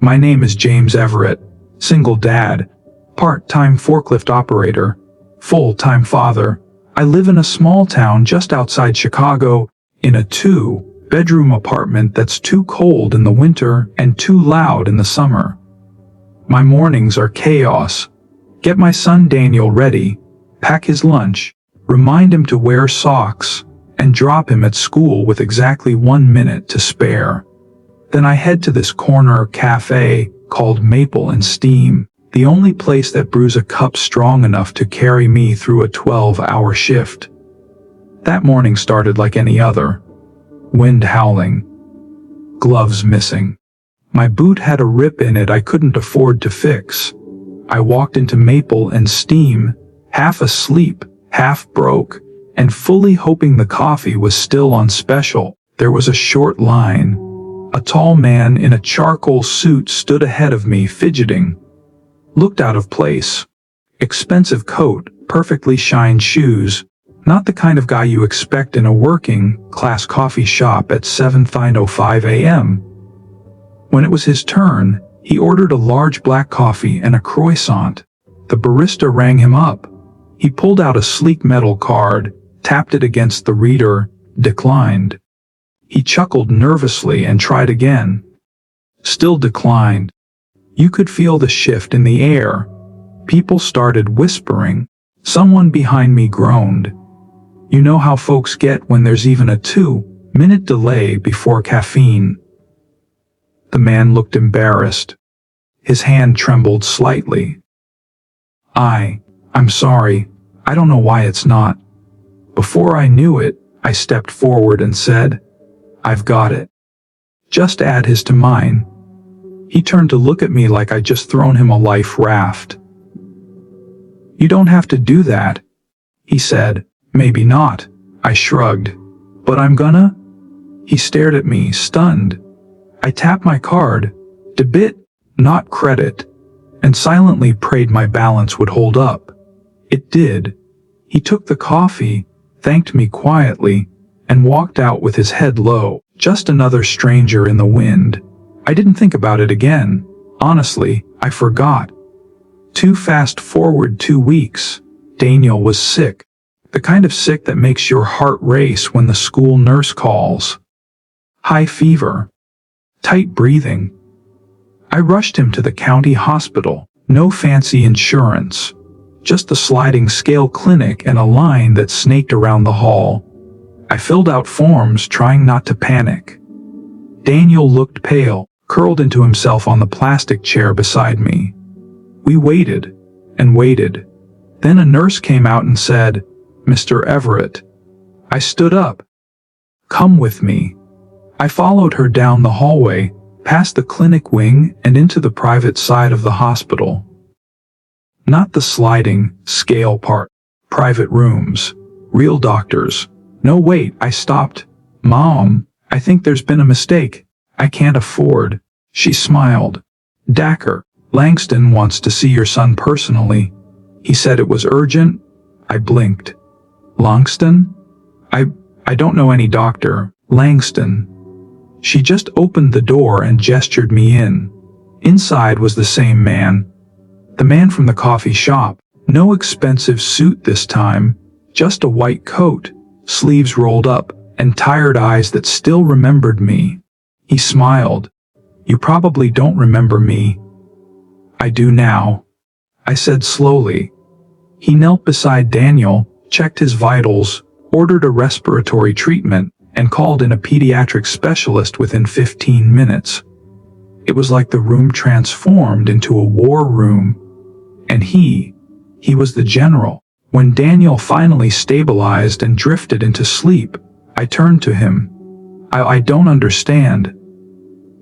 My name is James Everett, single dad, part-time forklift operator, full-time father. I live in a small town just outside Chicago, in a 2-bedroom apartment that's too cold in the winter and too loud in the summer. My mornings are chaos. Get my son Daniel ready, pack his lunch, remind him to wear socks, and drop him at school with exactly 1 minute to spare. Then I head to this corner cafe called Maple and Steam, the only place that brews a cup strong enough to carry me through a 12-hour shift. That morning started like any other. Wind howling. Gloves missing. My boot had a rip in it I couldn't afford to fix. I walked into Maple and Steam, half asleep, half broke, and fully hoping the coffee was still on special. There was a short line. A tall man in a charcoal suit stood ahead of me, fidgeting. Looked out of place. Expensive coat, perfectly shined shoes. Not the kind of guy you expect in a working-class coffee shop at 7:05 a.m. When it was his turn, he ordered a large black coffee and a croissant. The barista rang him up. He pulled out a sleek metal card, tapped it against the reader, declined. He chuckled nervously and tried again. Still declined. You could feel the shift in the air. People started whispering. Someone behind me groaned. You know how folks get when there's even a 2-minute delay before caffeine. The man looked embarrassed. His hand trembled slightly. I'm sorry. I don't know why it's not. Before I knew it, I stepped forward and said, I've got it. Just add his to mine. He turned to look at me like I'd just thrown him a life raft. You don't have to do that, he said. Maybe not, I shrugged. But I'm gonna? He stared at me, stunned. I tapped my card, debit, not credit, and silently prayed my balance would hold up. It did. He took the coffee, thanked me quietly, and walked out with his head low, just another stranger in the wind. I didn't think about it again. Honestly, I forgot. Too fast forward 2 weeks. Daniel was sick. The kind of sick that makes your heart race when the school nurse calls. High fever. Tight breathing. I rushed him to the county hospital. No fancy insurance. Just the sliding scale clinic and a line that snaked around the hall. I filled out forms, trying not to panic. Daniel looked pale, curled into himself on the plastic chair beside me. We waited and waited. Then a nurse came out and said, Mr. Everett. I stood up. Come with me. I followed her down the hallway, past the clinic wing and into the private side of the hospital. Not the sliding scale part. Private rooms. Real doctors. No, wait, I stopped. Mom, I think there's been a mistake. I can't afford. She smiled. Dacre, Langston wants to see your son personally. He said it was urgent. I blinked. Langston? I don't know any doctor. Langston. She just opened the door and gestured me in. Inside was the same man. The man from the coffee shop. No expensive suit this time. Just a white coat, sleeves rolled up, and tired eyes that still remembered me. He smiled. You probably don't remember me. I do now, I said slowly. He knelt beside Daniel, checked his vitals, ordered a respiratory treatment, and called in a pediatric specialist within 15 minutes. It was like the room transformed into a war room. And he was the general. When Daniel finally stabilized and drifted into sleep, I turned to him. I don't understand.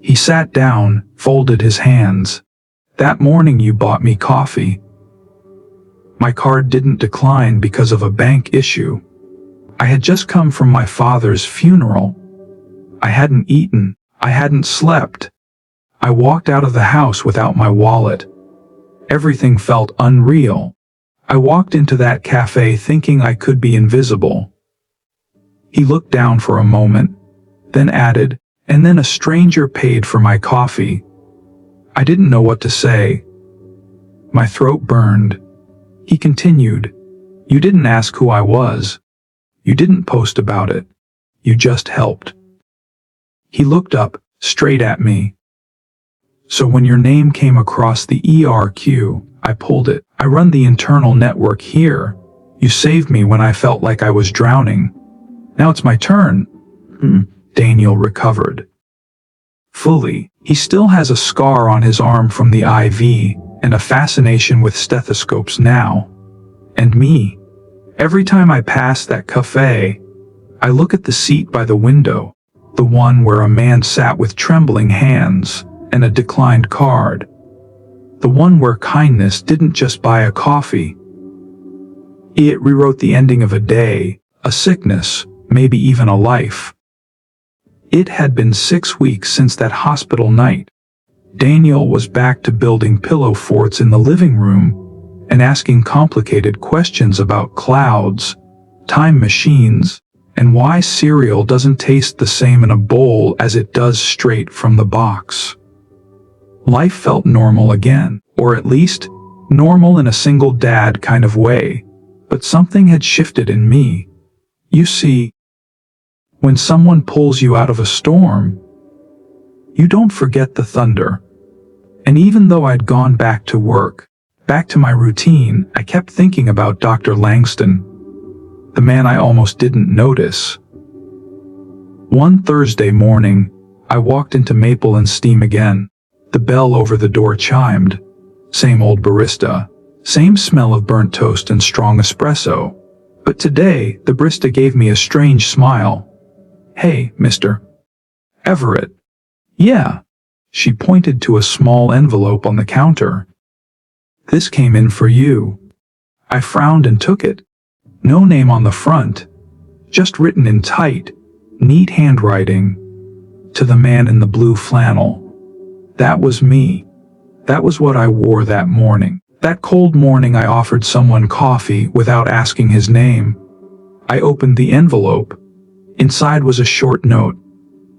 He sat down, folded his hands. That morning you bought me coffee. My card didn't decline because of a bank issue. I had just come from my father's funeral. I hadn't eaten. I hadn't slept. I walked out of the house without my wallet. Everything felt unreal. I walked into that cafe thinking I could be invisible. He looked down for a moment, then added, and then a stranger paid for my coffee. I didn't know what to say. My throat burned. He continued, "You didn't ask who I was. You didn't post about it. You just helped." He looked up, straight at me. "So when your name came across the ERQ, I pulled it. I run the internal network here. You saved me when I felt like I was drowning. Now it's my turn." Daniel recovered fully. He still has a scar on his arm from the IV and a fascination with stethoscopes now. And me. Every time I pass that cafe, I look at the seat by the window, the one where a man sat with trembling hands and a declined card. The one where kindness didn't just buy a coffee. It rewrote the ending of a day, a sickness, maybe even a life. It had been 6 weeks since that hospital night. Daniel was back to building pillow forts in the living room and asking complicated questions about clouds, time machines, and why cereal doesn't taste the same in a bowl as it does straight from the box. Life felt normal again, or at least normal in a single dad kind of way, but something had shifted in me. You see, when someone pulls you out of a storm, you don't forget the thunder. And even though I'd gone back to work, back to my routine, I kept thinking about Dr. Langston, the man I almost didn't notice. One Thursday morning, I walked into Maple and Steam again. The bell over the door chimed. Same old barista, same smell of burnt toast and strong espresso. But today, the barista gave me a strange smile. "Hey, Mr. Everett." "Yeah." She pointed to a small envelope on the counter. "This came in for you." I frowned and took it. No name on the front, just written in tight, neat handwriting. "To the man in the blue flannel." That was me. That was what I wore that morning. That cold morning I offered someone coffee without asking his name. I opened the envelope. Inside was a short note.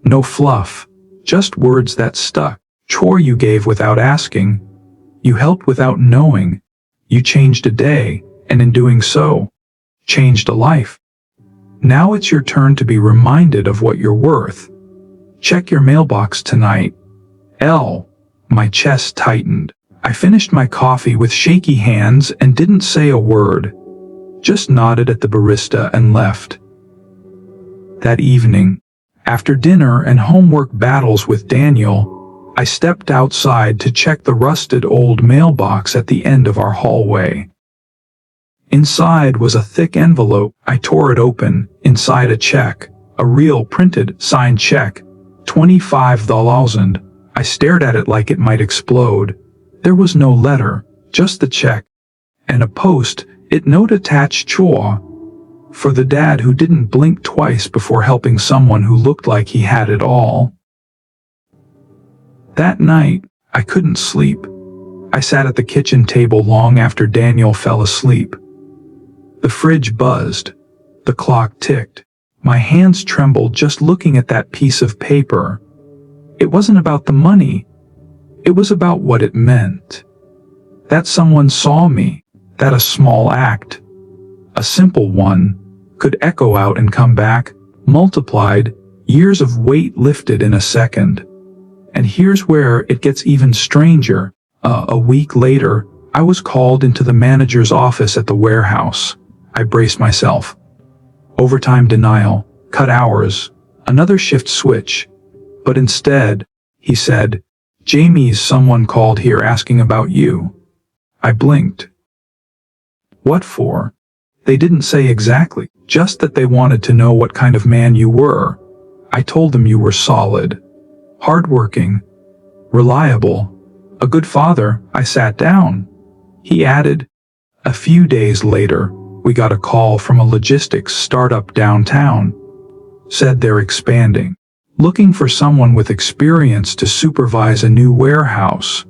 No fluff, just words that stuck. "Chore you gave without asking. You helped without knowing. You changed a day, and in doing so, changed a life. Now it's your turn to be reminded of what you're worth. Check your mailbox tonight. L." My chest tightened. I finished my coffee with shaky hands and didn't say a word. Just nodded at the barista and left. That evening, after dinner and homework battles with Daniel, I stepped outside to check the rusted old mailbox at the end of our hallway. Inside was a thick envelope. I tore it open. Inside a check, a real printed, signed check, $25,000. I stared at it like it might explode. There was no letter, just the check. And a post-it note attached, "Chore," for the dad who didn't blink twice before helping someone who looked like he had it all. That night, I couldn't sleep. I sat at the kitchen table long after Daniel fell asleep. The fridge buzzed. The clock ticked. My hands trembled just looking at that piece of paper. It wasn't about the money. It was about what it meant. That someone saw me, that a small act, a simple one, could echo out and come back, multiplied, years of weight lifted in a second. And here's where it gets even stranger. A week later, I was called into the manager's office at the warehouse. I braced myself. Overtime denial, cut hours, another shift switch. But instead, he said, "Jamie's someone called here asking about you." I blinked. What for? They didn't say exactly, just that they wanted to know what kind of man you were. I told them you were solid, hardworking, reliable, a good father. I sat down. He added, "A few days later, we got a call from a logistics startup downtown. Said they're expanding, looking for someone with experience to supervise a new warehouse.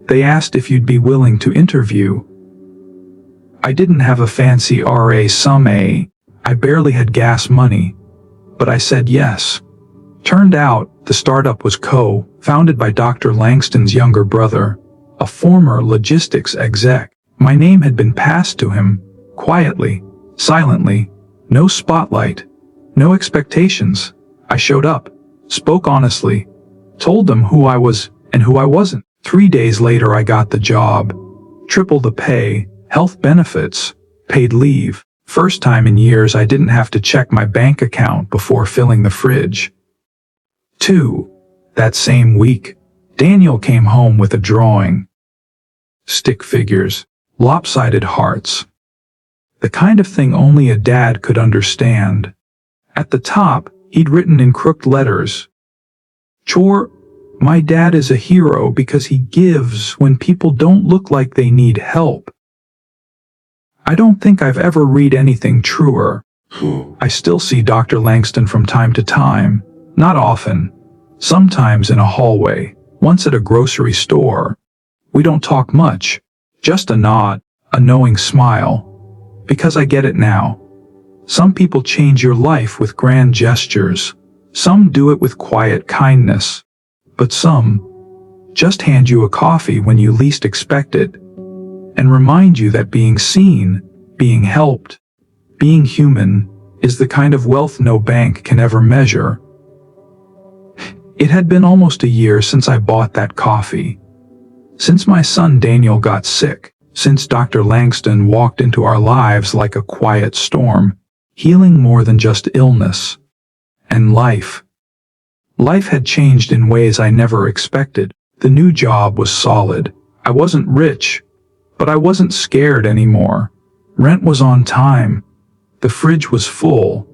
They asked if you'd be willing to interview." I didn't have a fancy RA sum. I barely had gas money, but I said yes. Turned out, the startup was co-founded by Dr. Langston's younger brother, a former logistics exec. My name had been passed to him, quietly, silently, no spotlight, no expectations. I showed up, spoke honestly, told them who I was and who I wasn't. 3 days later I got the job. Triple the pay, health benefits, paid leave. First time in years I didn't have to check my bank account before filling the fridge. 2. That same week, Daniel came home with a drawing. Stick figures, lopsided hearts. The kind of thing only a dad could understand. At the top, he'd written in crooked letters, "Chore, my dad is a hero because he gives when people don't look like they need help." I don't think I've ever read anything truer. I still see Dr. Langston from time to time, not often, sometimes in a hallway, once at a grocery store. We don't talk much, just a nod, a knowing smile. Because I get it now. Some people change your life with grand gestures. Some do it with quiet kindness. But some just hand you a coffee when you least expect it and remind you that being seen, being helped, being human is the kind of wealth no bank can ever measure. It had been almost a year since I bought that coffee. Since my son Daniel got sick, since Dr. Langston walked into our lives like a quiet storm, healing more than just illness. And life. Life had changed in ways I never expected. The new job was solid. I wasn't rich, but I wasn't scared anymore. Rent was on time. The fridge was full.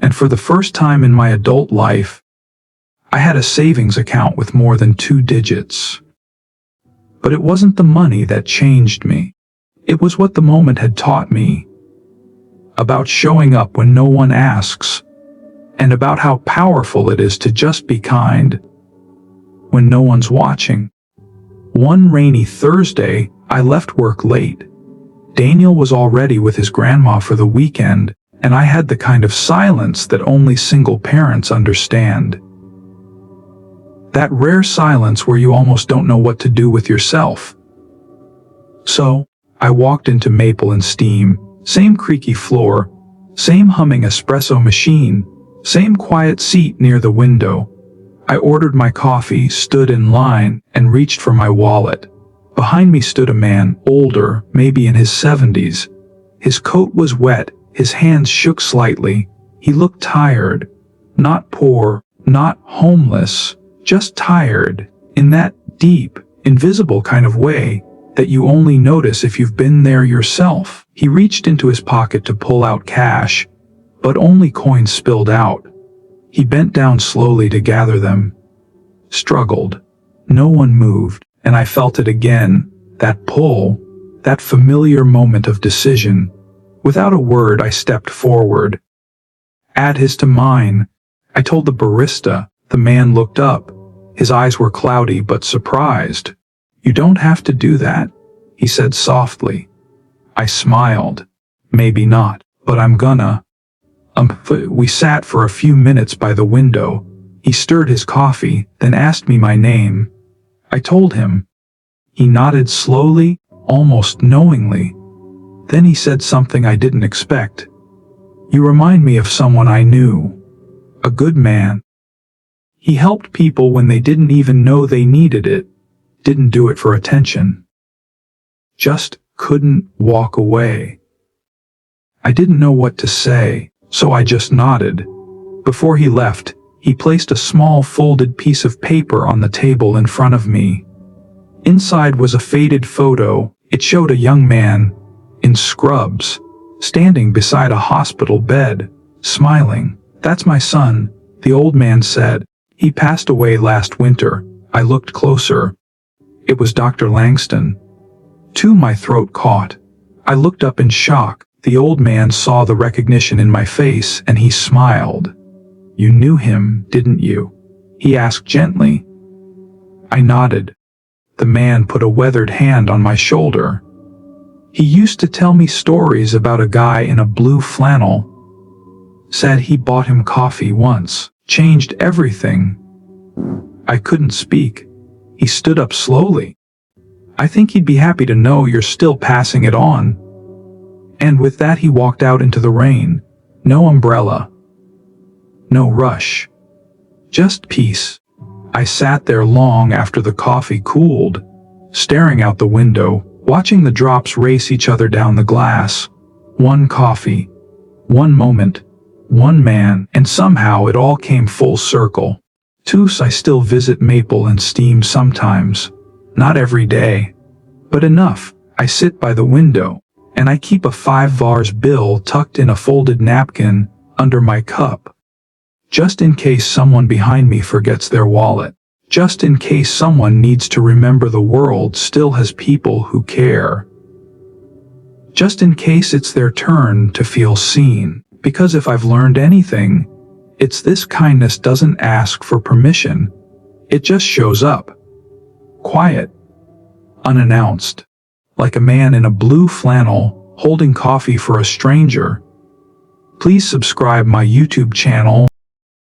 And for the first time in my adult life, I had a savings account with more than 2 digits. But it wasn't the money that changed me. It was what the moment had taught me. About showing up when no one asks. And about how powerful it is to just be kind when no one's watching. One rainy Thursday, I left work late. Daniel was already with his grandma for the weekend, and I had the kind of silence that only single parents understand. That rare silence where you almost don't know what to do with yourself. So, I walked into Maple and Steam, same creaky floor, same humming espresso machine, same quiet seat near the window. I ordered my coffee, stood in line, and reached for my wallet. Behind me stood a man, older, maybe in his 70s. His coat was wet, his hands shook slightly. He looked tired. Not poor, not homeless, just tired, in that deep, invisible kind of way that you only notice if you've been there yourself. He reached into his pocket to pull out cash, but only coins spilled out. He bent down slowly to gather them. Struggled. No one moved, and I felt it again, that pull, that familiar moment of decision. Without a word, I stepped forward. "Add his to mine," I told the barista. The man looked up. His eyes were cloudy but surprised. "You don't have to do that," he said softly. I smiled. "Maybe not, but I'm gonna." We sat for a few minutes by the window. He stirred his coffee, then asked me my name. I told him. He nodded slowly, almost knowingly. Then he said something I didn't expect. "You remind me of someone I knew. A good man. He helped people when they didn't even know they needed it. Didn't do it for attention. Just couldn't walk away." I didn't know what to say, so I just nodded. Before he left, he placed a small folded piece of paper on the table in front of me. Inside was a faded photo. It showed a young man, in scrubs, standing beside a hospital bed, smiling. "That's my son," the old man said. "He passed away last winter." I looked closer. It was Dr. Langston. Too, my throat caught. I looked up in shock. The old man saw the recognition in my face and he smiled. "You knew him, didn't you?" he asked gently. I nodded. The man put a weathered hand on my shoulder. "He used to tell me stories about a guy in a blue flannel. Said he bought him coffee once, Changed everything. I couldn't speak. He stood up slowly. I think he'd be happy to know you're still passing it on. And with that he walked out into the rain. No umbrella. No rush. Just peace. I sat there long after the coffee cooled, staring out the window, watching the drops race each other down the glass. One coffee. One moment. One man, and somehow it all came full circle. I still visit Maple and Steam sometimes. Not every day. But enough. I sit by the window, and I keep a $5 bill tucked in a folded napkin under my cup. Just in case someone behind me forgets their wallet. Just in case someone needs to remember the world still has people who care. Just in case it's their turn to feel seen. Because if I've learned anything, it's this: kindness doesn't ask for permission. It just shows up. Quiet. Unannounced. Like a man in a blue flannel, holding coffee for a stranger. Please subscribe my YouTube channel.